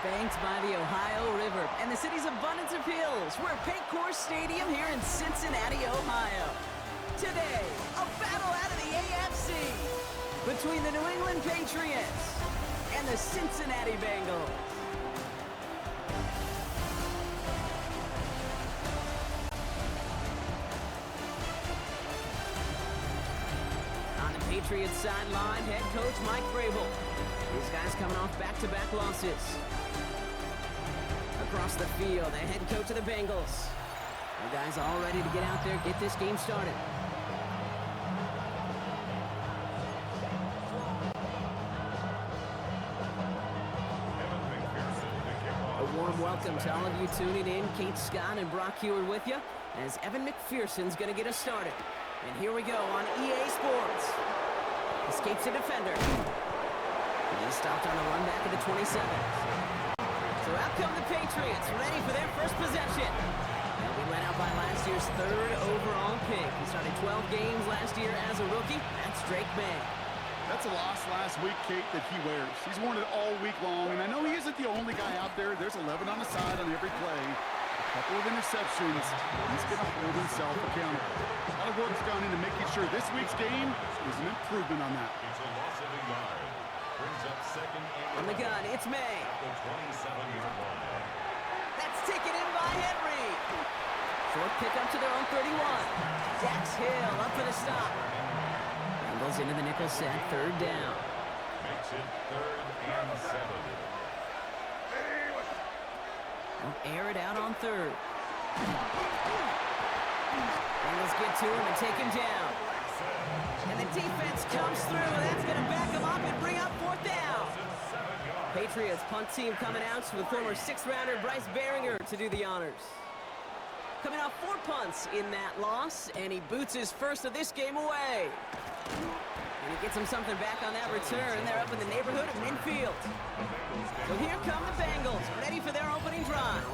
banked by the Ohio River and the city's abundance of hills. We're at Paycor Stadium here in Cincinnati, Ohio. Today, a battle out of the AFC between the New England Patriots and the Cincinnati Bengals. On the Patriots sideline, head coach Mike Vrabel. These guys coming off back-to-back losses. Across the field, the head coach of the Bengals. The guys all ready to get out there, get this game started. A warm welcome to all of you tuning in. Kate Scott and Brock Hewitt with you as Evan McPherson's going to get us started. And here we go on EA Sports. Escapes a defender. He stopped on the run back at the 27. So out come the Patriots, ready for their first possession. They'll be led out by last year's third overall pick. He started 12 games last year as a rookie. That's Drake May. That's a loss last week, Kate, that he wears. He's worn it all week long, and I know he isn't the only guy out there. There's 11 on the side on every play. A couple of interceptions. He's going to hold himself accountable. A lot of work's gone into making sure this week's game is an improvement on that. It's a loss of a yard. Brings up second and On the gun, it's May. the 27-yard line. That's taken in by Henry. Short pick up to their own 31. Dax Hill up for the stop. Bengals into the nickel set, third down. Makes it 3rd and 7. They'll air it out on third. Bengals get to him and take him down. And the defense comes through, and that's going to back him up and bring up fourth down. Patriots punt team coming out with former sixth-rounder Bryce Baringer to do the honors. Coming off 4 punts in that loss, and he boots his first of this game away. And he gets him something back on that return. They're up in the neighborhood of midfield. So here come the Bengals, ready for their opening drive.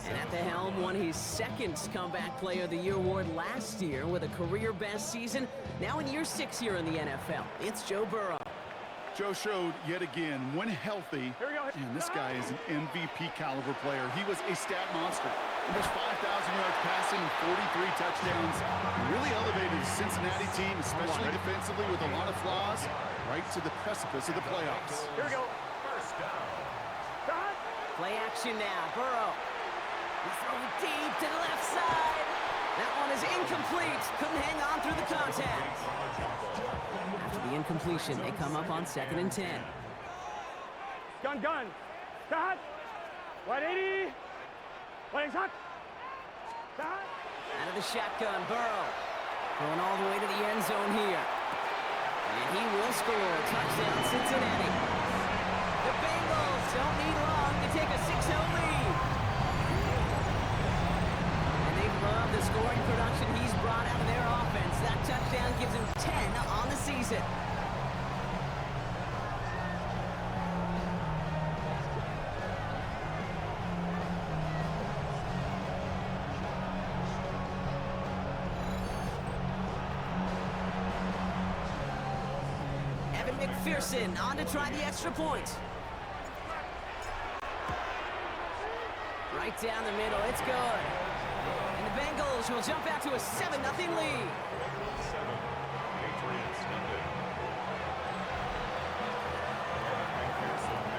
And at the helm, won his second Comeback Player of the Year award last year with a career-best season. Now in year 6 here in the NFL, it's Joe Burrow. Joe showed yet again, when healthy, and this guy is an MVP caliber player. He was a stat monster. Almost 5,000 yards passing and 43 touchdowns. Really elevated the Cincinnati team, especially defensively with a lot of flaws, right to the precipice of the playoffs. Here we go. First down. Play action now, Burrow. He's throwing deep to the left side. That one is incomplete. Couldn't hang on through the contact. After the incompletion, they come up on 2nd and 10. Gun. Start. 180. Playing shot. Start. Out of the shotgun, Burrow. Going all the way to the end zone here. And he will score. Touchdown, Cincinnati. The Bengals don't need long to take a 6-0 lead. And they love the scoring production he's brought out of their offense. That touchdown gives him 10 on the season. Evan McPherson on to try the extra point. Right down the middle, it's good. And the Bengals will jump out to a 7-0 lead.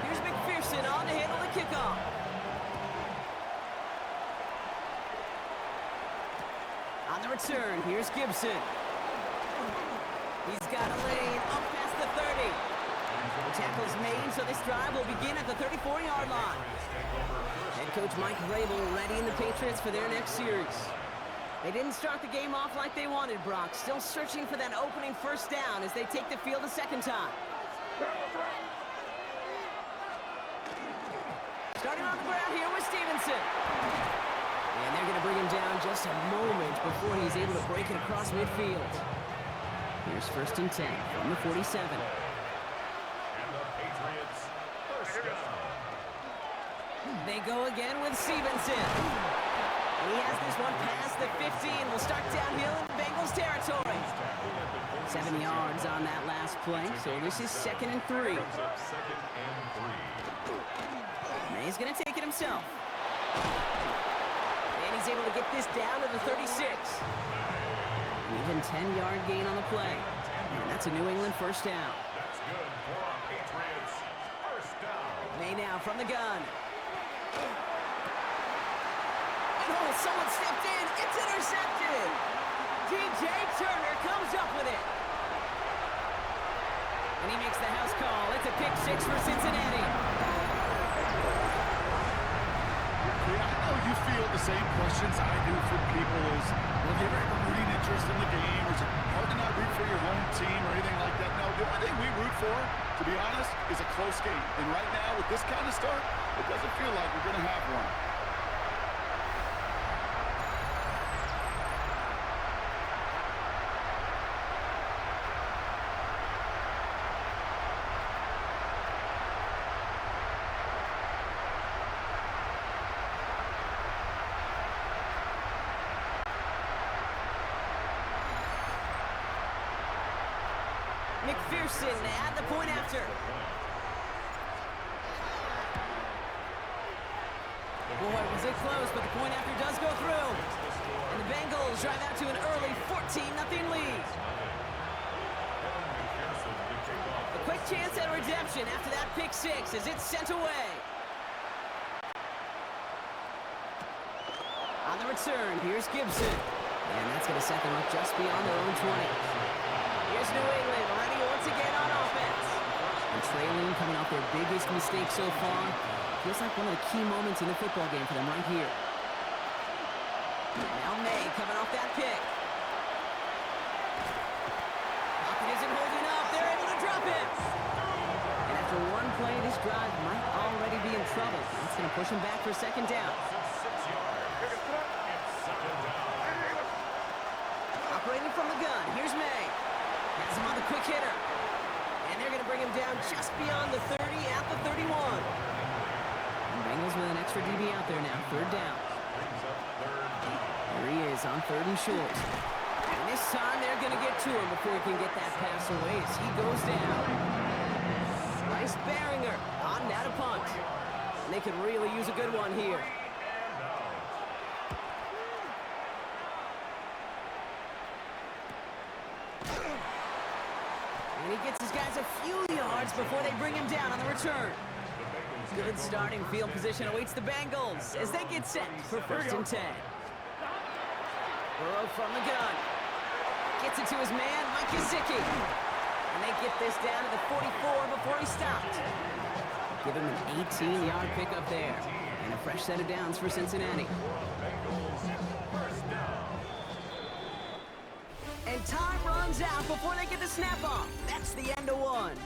Here's McPherson on to handle the kickoff. On the return, here's Gibson. He's got a lane up past the 30. The tackle's made, so this drive will begin at the 34-yard line. Head coach Mike Vrabel readying the Patriots for their next series. They didn't start the game off like they wanted, Brock. Still searching for that opening first down as they take the field a second time. Starting on the ground here with Stevenson. And they're going to bring him down just a moment before he's able to break it across midfield. Here's 1st and 10 from the 47. And the Patriots first down. They go again with Stevenson. And he has this one past the 15. We'll start downhill in Bengals territory. Tackle at the 7 yards on that last play, so this is 2nd and 3. Brings up 2nd and 3. May's going to take it himself. And he's able to get this down to the 36. Even 10-yard gain on the play. And that's a New England first down. That's good for our Patriots. First down. May now from the gun. And oh, someone stepped in. It's intercepted. DJ Turner comes up with it. And he makes the house call. It's a pick 6 for Cincinnati. Yeah, I know you feel the same questions I do from people is, well, do you ever have a rooting interest in the game? Or is it hard to not root for your home team or anything like that? No, the only thing we root for, to be honest, is a close game. And right now, with this kind of start, it doesn't feel like we're going to have one. McPherson at the point after. Boy, was it close, but the point after does go through. And the Bengals drive out to an early 14-0 lead. A quick chance at redemption after that pick 6 as it's sent away. On the return, here's Gibson. And that's going to set them up just beyond their own 20. Here's New England, ready once again on offense. And trailing, coming off their biggest mistake so far. Feels like one of the key moments in the football game for them right here. Now May coming off that pick. Pocket isn't holding up. They're able to drop it. And after one play, this drive might already be in trouble. That's going to push them back for 2nd down. 6 yards. It's 2nd down. Operating from the gun, here's May. Has him on the quick hitter. And they're going to bring him down just beyond the 30 at the 31. And Bengals with an extra DB out there now, 3rd down. There he is on 3rd and short. And this time they're going to get to him before he can get that pass away as he goes down. Nice Barringer on that a punt. And they could really use a good one here. And he gets his guys a few yards before they bring him down on the return. Good starting field position awaits the Bengals as they get set for 1st and 10. Burrow from the gun. Gets it to his man, Mike Gesicki. And they get this down to the 44 before he stopped. Give him an 18-yard pickup there. And a fresh set of downs for Cincinnati. And time runs out before they get the snap off. That's the end of one.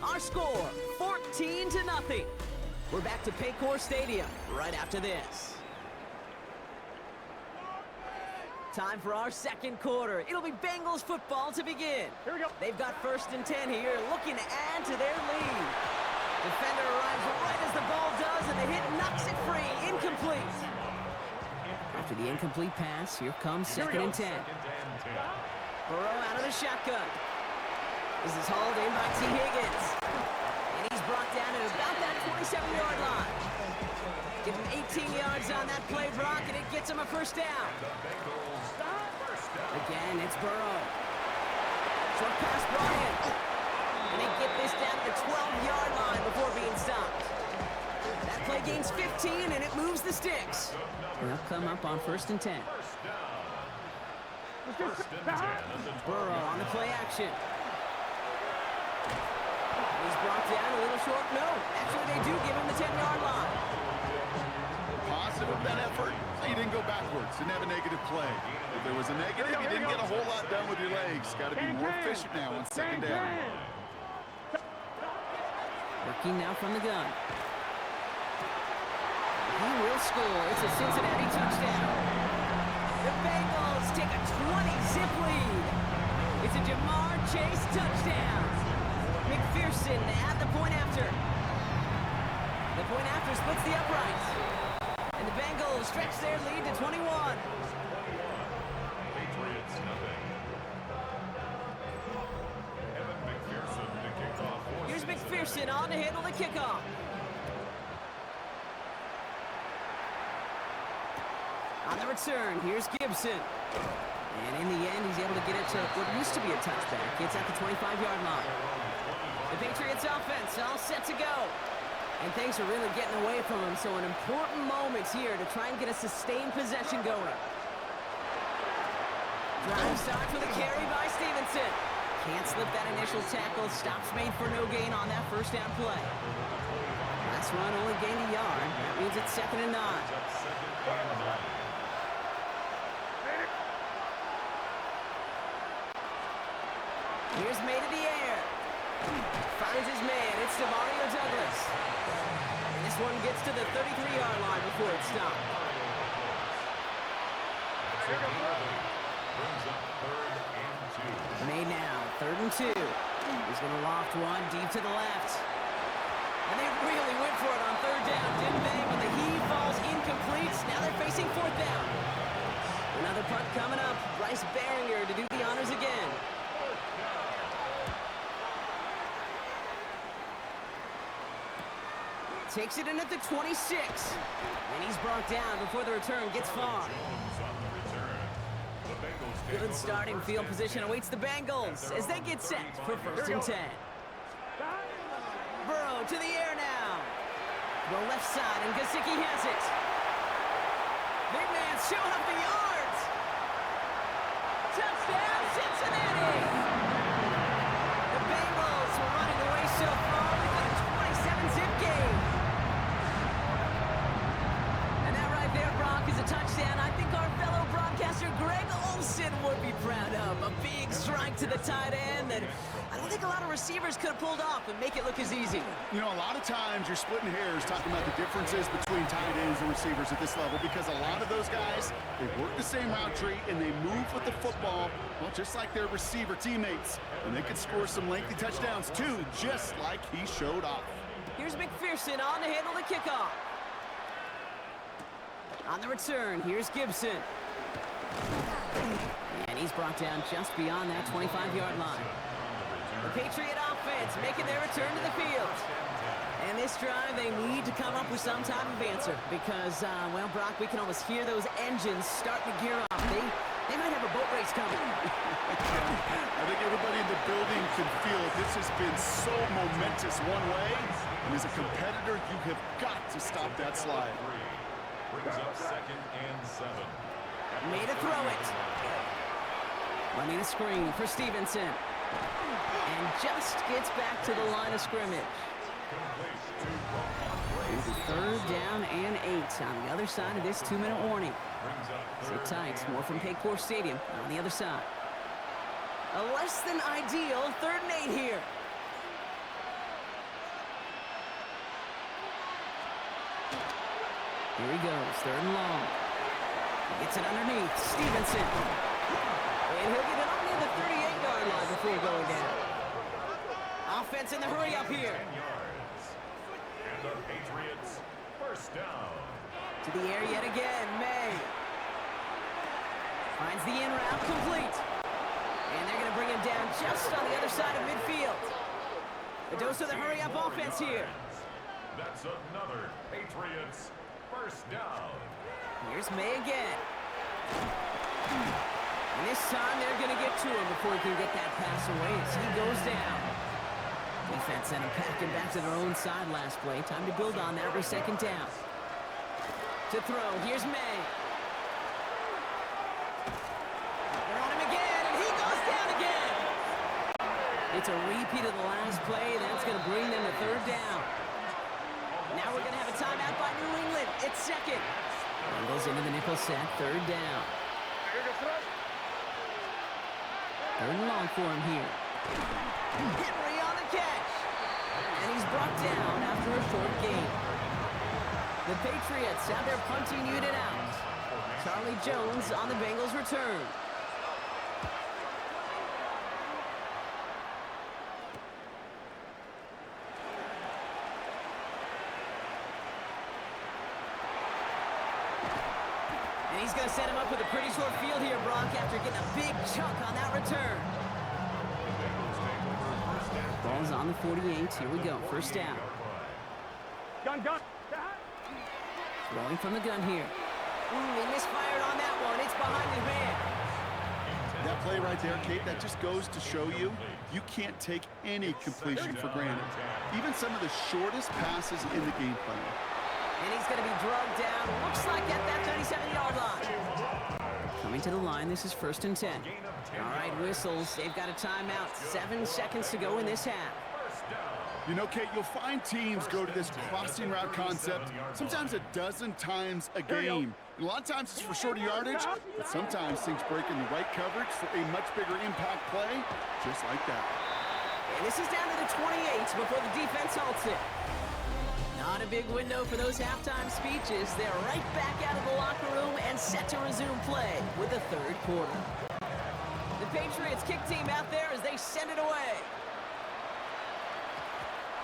Our score, 14-0. We're back to Paycor Stadium right after this. Time for our 2nd quarter. It'll be Bengals football to begin. Here we go. They've got 1st and 10 here, looking to add to their lead. Defender arrives right as the ball does, and the hit knocks it free. Incomplete. After the incomplete pass, here comes 2nd and 10. Burrow out of the shotgun. This is hauled in by T. Higgins. And he's brought down at about that 27-yard line. Give him 18 yards on that play, Brock, and it gets him a 1st down. Again, it's Burrow. Short pass brought in. And they get this down to the 12-yard line before being stopped. That play gains 15, and it moves the sticks. They'll come up on 1st and 10. Burrow on the play action. He's brought down a little short. No, actually they do give him the 10-yard line. Positive of that effort, he didn't go backwards, didn't have a negative play. If there was a negative, you didn't get a whole lot done with your legs. Got to be more efficient now on 2nd down. Working now from the gun. He will score. It's a Cincinnati touchdown. The Bengals take a 20-zip lead. It's a Jamar Chase touchdown. McPherson at the point after. The point after splits the uprights. And the Bengals stretch their lead to 21. Patriots nothing. McPherson on to handle the kickoff. On the return, here's Gibson. And in the end, he's able to get it to what used to be a touchback. It's at the 25-yard line. The Patriots offense all set to go. And things are really getting away from him, so an important moment here to try and get a sustained possession going. Drive start for the carry by Stevenson. Can't slip that initial tackle. Stops made for no gain on that first down play. Last run only gained a yard. That means it's 2nd and 9. Here's May to the air. Finds his man. It's Demario Douglas. And this one gets to the 33-yard line before it's stopped. May now, 3rd and 2. He's going to loft one deep to the left. And they really went for it on 3rd down, didn't they? But the heave falls incomplete. Now they're facing 4th down. Another punt coming up. Bryce Barringer to do the honors again. Takes it in at the 26. And he's brought down before the return gets far. Good starting field position awaits the Bengals as they get set for 1st and 10. Burrow to the air now. The left side, and Gesicki has it. Big man showing up the yards. Touchdown, Cincinnati! The Bengals were running away so far with a 27-zip game. And that right there, Brock, is a touchdown I think our fellow broadcaster Greg Olsen would be proud of. A big strike to the tight end that I don't think a lot of receivers could have pulled off and make it look as easy. You know, a lot of times you're splitting hairs talking about the differences between tight ends and receivers at this level because a lot of those guys, they work the same route tree and they move with the football, well, just like their receiver teammates. And they could score some lengthy touchdowns too, just like he showed off. Here's McPherson on to handle the kickoff. On the return, here's Gibson. And he's brought down just beyond that 25-yard line. The Patriot offense making their return to the field. And this drive, they need to come up with some type of answer because, well, Brock, we can almost hear those engines starting to gear up. They might have a boat race coming. I think everybody in the building can feel it. This has been so momentous one way. And as a competitor, you have got to stop that slide. Brings up 2nd and 7. Made to throw it. Running a screen for Stevenson. And just gets back to the line of scrimmage. It's 3rd down and 8 on the other side of this 2-minute warning. Sit tight. More from Paycor Stadium on the other side. A less than ideal 3rd and 8 here. Here he goes, 3rd and long. He gets it underneath, Stevenson. And he'll get it on near the 38-yard line before going down. Offense in the hurry up here. 10 yards. And the Patriots, 1st down. To the air yet again, May. Finds the in route complete. And they're going to bring him down just on the other side of midfield. A dose of the hurry up offense here. That's another Patriots 1st down. Here's May again. And this time they're going to get to him before he can get that pass away as he goes down. Defense sent him packing back to their own side last play. Time to build on that every 2nd down. To throw, here's May. They're on him again, and he goes down again. It's a repeat of the last play. That's going to bring them to 3rd down. Now we're going to have a timeout by New England. It's 2nd. Bengals into the nickel set, 3rd down. 3rd and long for him here. Henry on the catch. And he's brought down after a short gain. The Patriots have their punting unit out. Charlie Jones on the Bengals return. And he's going to set him up with a pretty short field here, Brock, after getting a big chunk on that return. Ball Ball's on the 48. Here we go. First down. Gun. Throwing from the gun here. He misfired on that one. It's behind his man. That play right there, Kate, that just goes to show you, you can't take any completion for granted. Even some of the shortest passes in the game plan. And he's going to be drugged down. Looks like at that 37-yard line. Coming to the line, this is 1st and 10. All right, whistles. They've got a timeout. 7 seconds to go in this half. You know, Kate, you'll find teams go to this crossing route concept sometimes a dozen times a game. And a lot of times it's for shorter yardage, but sometimes things break in the right coverage for a much bigger impact play, just like that. And this is down to the 28 before the defense halts it. Not a big window for those halftime speeches. They're right back out of the locker room and set to resume play with the 3rd quarter. The Patriots kick team out there as they send it away.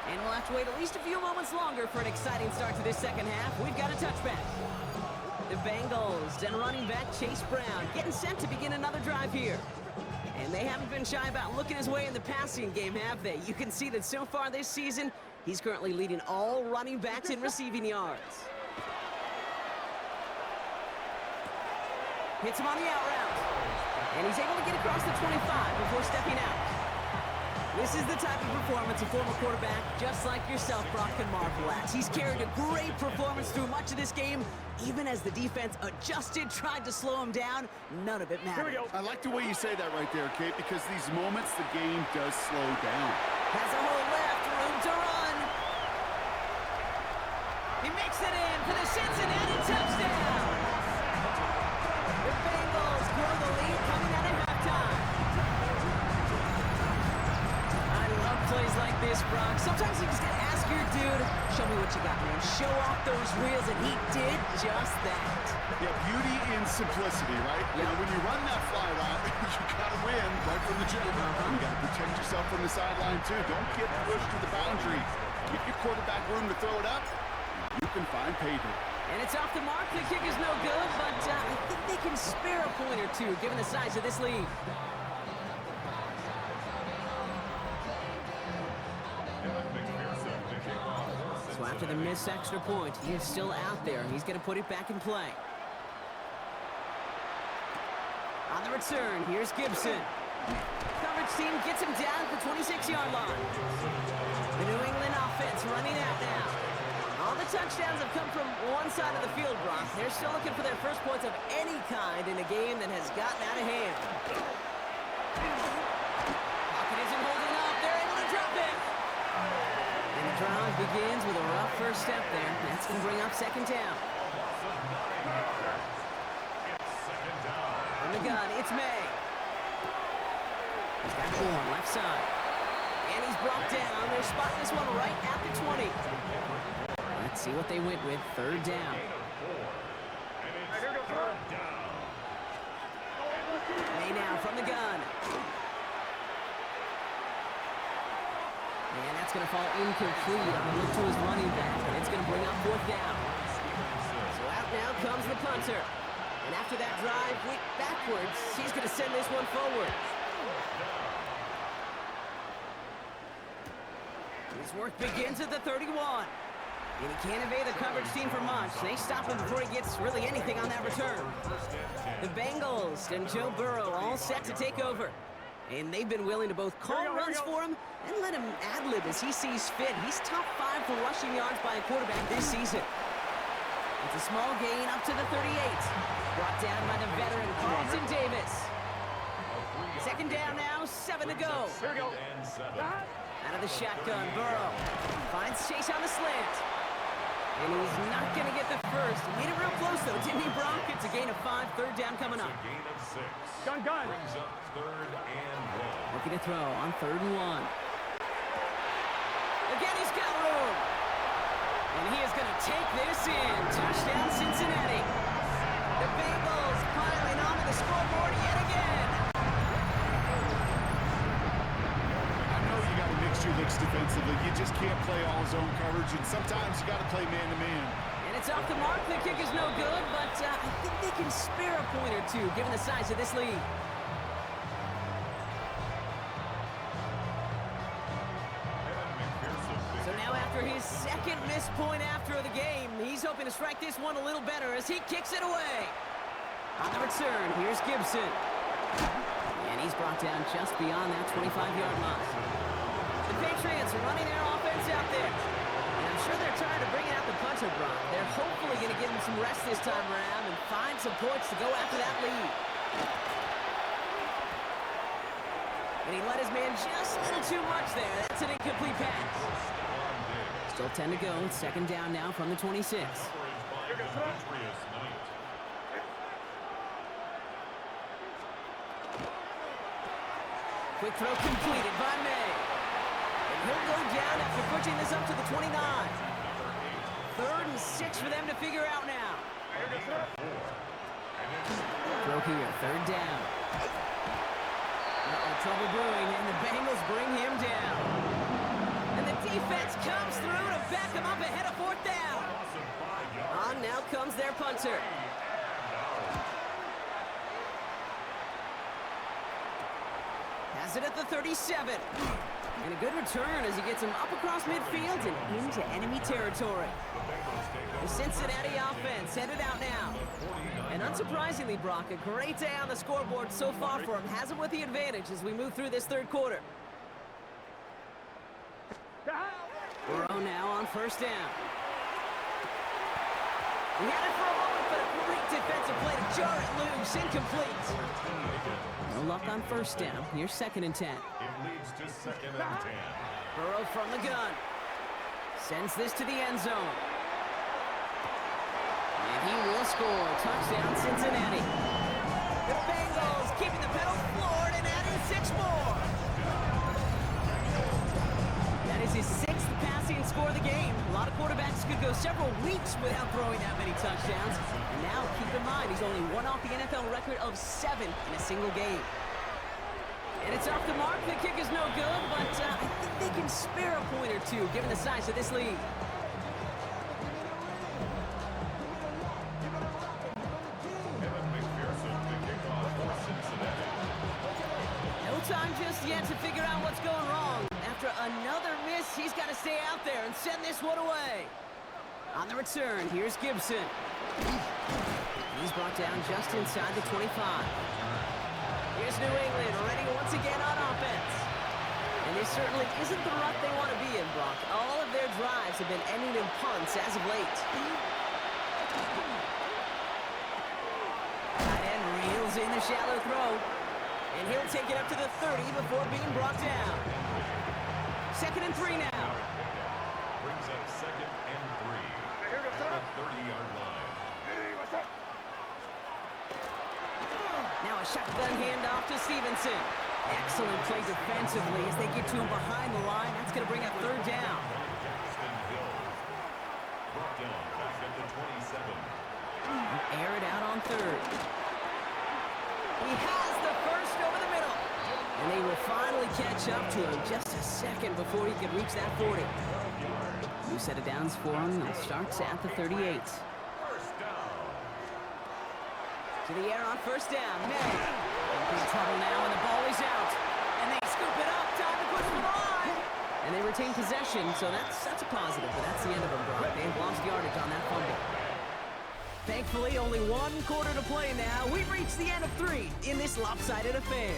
And we'll have to wait at least a few moments longer for an exciting start to this second half. We've got a touchback. The Bengals and running back Chase Brown getting set to begin another drive here. And they haven't been shy about looking his way in the passing game, have they? You can see that so far this season, he's currently leading all running backs in receiving yards. Hits him on the out route. And he's able to get across the 25 before stepping out. This is the type of performance a former quarterback, just like yourself, Brock, can marvel at. He's carried a great performance through much of this game, even as the defense adjusted, tried to slow him down. None of it mattered. I like the way you say that right there, Kate, because these moments the game does slow down. Has a hole left, room to run. He makes it in for the Cincinnati touchdown. The Bengals grow the lead coming out of halftime. I love plays like this, Brock. Sometimes you just gotta ask your dude, show me what you got, man. Show off those reels, and he did just that. Yeah, beauty in simplicity, right? Yep. You know, when you run that fly route, you gotta win right from the jump. You gotta protect yourself from the sideline, too. Don't get pushed to the boundary. Give your quarterback room to throw it up. You can find pay dirt. And it's off the mark. The kick is no good, but I think they can spare a point or two, given the size of this lead. So after the missed extra point, he is still out there. He's going to put it back in play. On the return, here's Gibson. Coverage team gets him down at the 26-yard line. The New England offense running out now. All the touchdowns have come from one side of the field, Brock. They're still looking for their first points of any kind in a game that has gotten out of hand. Pocket isn't holding up. They're able to drop it. And the drive begins with a rough first step there. That's going to bring up 2nd down. From the gun, it's May. He's got 4 left side. And he's brought down. They're spotting this one right at the 20. Let's see what they went with. 3rd down. May now from the gun. And that's going to fall incomplete on the look to his running back. And it's going to bring up 4th down. So out now comes the punter. And after that drive, went backwards. He's going to send this one forward. His work begins at the 31. And he can't evade the coverage team for much. They stop him before he gets really anything on that return. The Bengals and Joe Burrow all set to take over. And they've been willing to both call runs for him and let him ad-lib as he sees fit. He's top 5 for rushing yards by a quarterback this season. It's a small gain up to the 38. Brought down by the veteran Carlton Davis. 2nd down now, 7 to go. Here we go. Out of the shotgun, Burrow finds Chase on the slant. And he's not going to get the first. He made it real close, though, didn't he, Brock? It's a gain of 5, 3rd down coming up. Gain of 6. Gun. Brings up 3rd and 1. Looking to throw on 3rd and 1. Again, he's got room. And he is going to take this in. Touchdown, Cincinnati. The Bengals piling onto the scoreboard yet again. Your licks defensively. You just can't play all zone coverage, and sometimes you got to play man-to-man. And it's off the mark. The kick is no good, but I think they can spare a point or two, given the size of this lead. second missed point after the game. He's hoping to strike this one a little better as he kicks it away. On the return, here's Gibson. And he's brought down just beyond that 25-yard line. The Patriots are running their offense out there. And I'm sure they're tired of bringing out the punter, Brock. They're hopefully going to give him some rest this time around and find some points to go after that lead. And he let his man just a little too much there. That's an incomplete pass. Still 10 to go. Second down now from the 26. Quick throw completed by May. And he'll go down after pushing this up to the 29. 3rd and 6 for them to figure out now. Throw here, 3rd down. Trouble brewing, and the Bengals bring him down. And the defense comes through to back him up ahead of 4th down. On now comes their punter. Has it at the 37. And a good return as he gets him up across midfield and into enemy territory. The Cincinnati offense headed out now. And unsurprisingly, Brock, a great day on the scoreboard so far for him. Has him with the advantage as we move through this 3rd quarter. Burrow now on 1st down. He had it for a moment, but a great defensive play to jar it loose. Incomplete. No luck on 1st down. Here's 2nd and 10. It leads to 2nd and 10. Burrow from the gun. Sends this to the end zone. And he will score. Touchdown, Cincinnati. The Bengals keeping the pedal floored and adding 6 more. That is his 6th passing score of the game. A lot of quarterbacks could go several weeks without throwing that many touchdowns. And now, keep in mind, he's only one off the NFL record of 7 in a single game. And it's off the mark. The kick is no good, but I think they can spare a point or two, given the size of this lead. Time just yet to figure out what's going wrong. After another miss, he's got to stay out there and send this one away. On the return, here's Gibson. He's brought down just inside the 25. Here's New England ready once again on offense. And this certainly isn't the rut they want to be in, Brock. All of their drives have been ending in punts as of late. Tight end reels in the shallow throw. And he'll take it up to the 30 before being brought down. 2nd and 3 now. Brings up 2nd and 3. At the 30-yard line. Now a shotgun handoff to Stevenson. Excellent play defensively as they get to him behind the line. That's going to bring up 3rd down. Brought down back at the 27. Air it out on 3rd. He has the first over the middle. And they will finally catch up to him just a second before he could reach that 40. New set of downs for him. It starts at the 38. To the air on 1st down. May. In trouble now, and the ball is out. And they scoop it up. Time to push for the line. And they retain possession, so that's a positive. But that's the end of them, Brock. They've lost yardage on that fumble. Thankfully, only 1 quarter to play now. We've reached the end of 3 in this lopsided affair.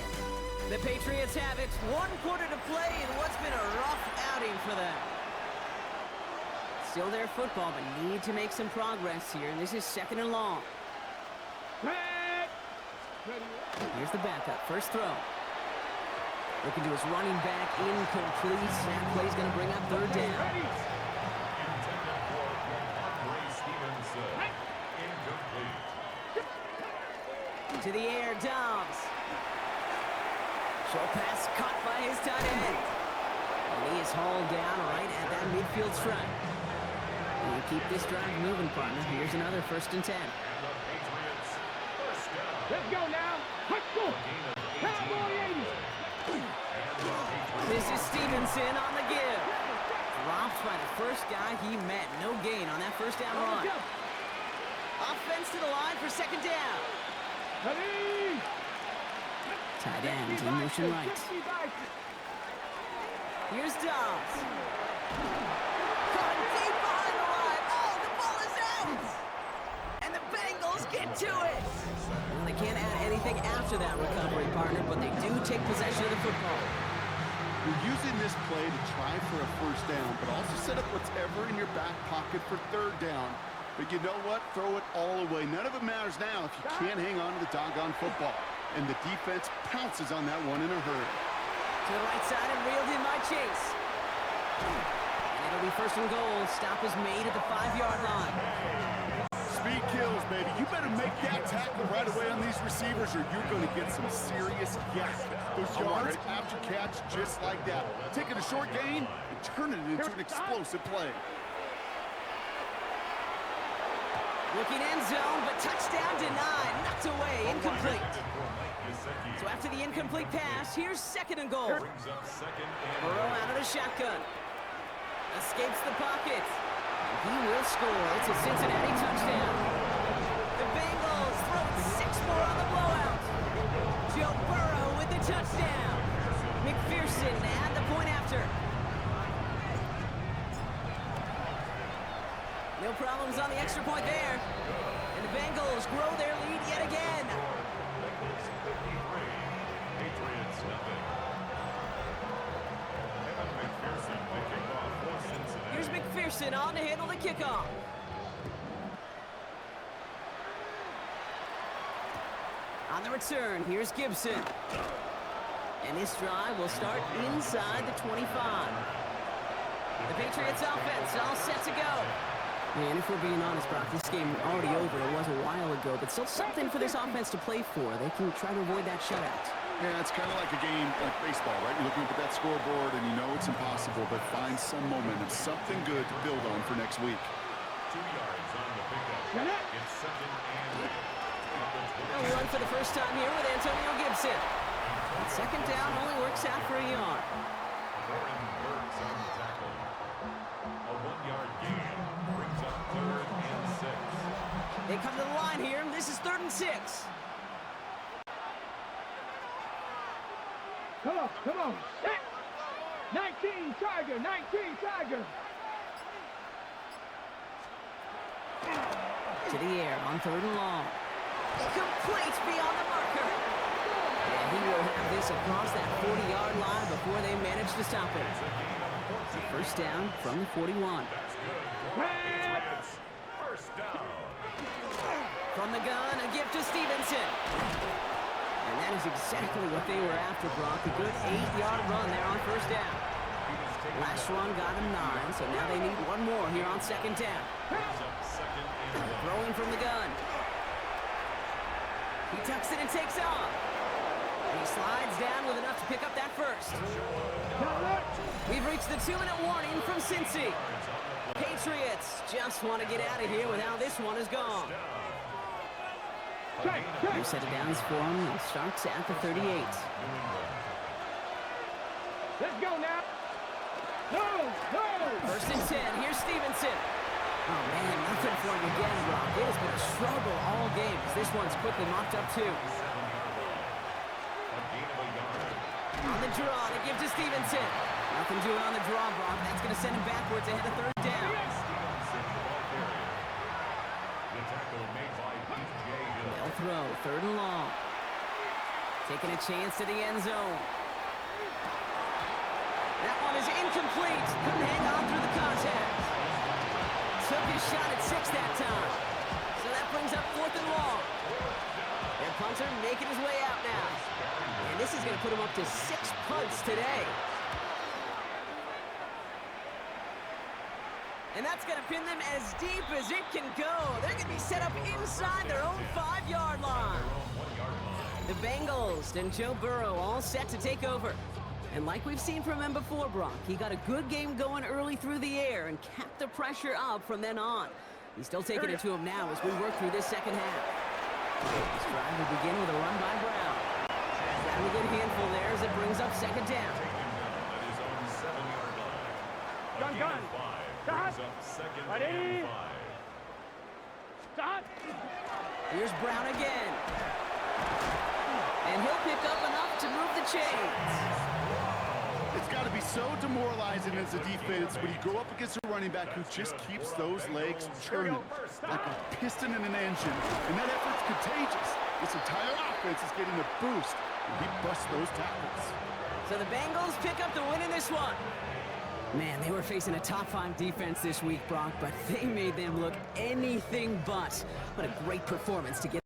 The Patriots have it. 1 quarter to play in what's been a rough outing for them. Still their football, but need to make some progress here. And this is 2nd and long. Here's the backup. First throw. Looking to his running back. Incomplete. That play's going to bring up 3rd down. To the air, Dobbs. Short pass caught by his tight end. And he is hauled down right at that midfield stripe. And you keep this drive moving, partner. Here's another 1st and 10. Let's go now. Let's go. Cowboy 80. This is Stevenson on the give. Dropped by the first guy he met. No gain on that 1st down run. Offense to the line for 2nd down. Tight end in motion right. Here's Dobbs. Caught deep into it. Well, they can't add anything after that recovery, partner, but they do take possession of the football. You're using this play to try for a first down, but also set up whatever in your back pocket for third down. But you know what? Throw it all away. None of it matters now if you can't hang on to the doggone football. And the defense pounces on that one in a hurry. To the right side and reeled in by Chase. And it'll be first and goal. Stop is made at the 5-yard line. Speed kills, baby. You better make that tackle right away on these receivers or you're going to get some serious yak. Those yards after catch just like that. Taking a short gain and turning it into an explosive play. Looking end zone, but touchdown denied. Knocked away, incomplete. So after the incomplete pass, here's second and goal. Burrow out of the shotgun. Escapes the pocket. He will score. It's a Cincinnati touchdown. The Bengals throw 6 more on the blowout. Joe Burrow with the touchdown. McPherson at the point after. No problems on the extra point there. And the Bengals grow their lead yet again. Patriots nothing. McPherson to kick off for Cincinnati. Here's McPherson on to handle the kickoff. On the return, here's Gibson. And this drive will start inside the 25. The Patriots offense all set to go. And if we're being honest, Brock, this game already over. It was a while ago, but still something for this offense to play for. They can try to avoid that shutout. Yeah, it's kind of like a game like baseball, right? You're looking at that scoreboard and you know it's impossible, but find some momentum, something good to build on for next week. 2 yards on the pickup. It's second and A run for the first time here with Antonio Gibson. And second down only works out for a yard. Warren Burks on the tackle. A 1-yard gain brings up third and 6. They come to the line here, and this is 3rd and 6. Come on. 19 Tiger. To the air on 3rd and long. Complete beyond the marker. And he will have this across that 40-yard line before they manage to stop it. First down from the 41. First down. From the gun, a gift to Stevenson. And that is exactly what they were after, Brock. A good 8-yard run there on first down. Last one got him 9, so now they need one more here on second down. Throwing from the gun. He tucks it and takes off. And he slides down with enough to pick up that first. We've reached the 2-minute warning from Cincy. Patriots just want to get out of here with how this one is gone. New set of downs for him and starts at the 38. Let's go now. No. First and 10. Here's Stevenson. Oh, man, nothing for him again, Brock. It has been a struggle all game as this one's quickly mopped up, too. On the draw to give to Stevenson. Nothing doing on the draw, Brock. That's going to send him backwards ahead of third down. They'll throw 3rd and long. Taking a chance to the end zone. That one is incomplete. Couldn't hang on through the contact. Took his shot at 6 that time. So that brings up 4th and long. Their punter making his way out now. And this is going to put him up to 6 punts today. And that's going to pin them as deep as it can go. They're going to be set up inside their own 5-yard line. The Bengals and Joe Burrow all set to take over. And like we've seen from him before, Brock, he got a good game going early through the air and kept the pressure up from then on. He's still taking it to him now as we work through this second half. This drive will begin with a run by Brown. Grabbing a good handful there as it brings up second down. Gun. Stop. Ready. Stop. Here's Brown again. And he'll pick up enough to move the chains. It's got to be so demoralizing as a defense when you go up against a running back who just keeps those legs churning like a piston in an engine. And that effort's contagious. This entire offense is getting a boost, and he busts those tackles. So the Bengals pick up the win in this one. Man, they were facing a top-5 defense this week, Brock, but they made them look anything but. What a great performance to get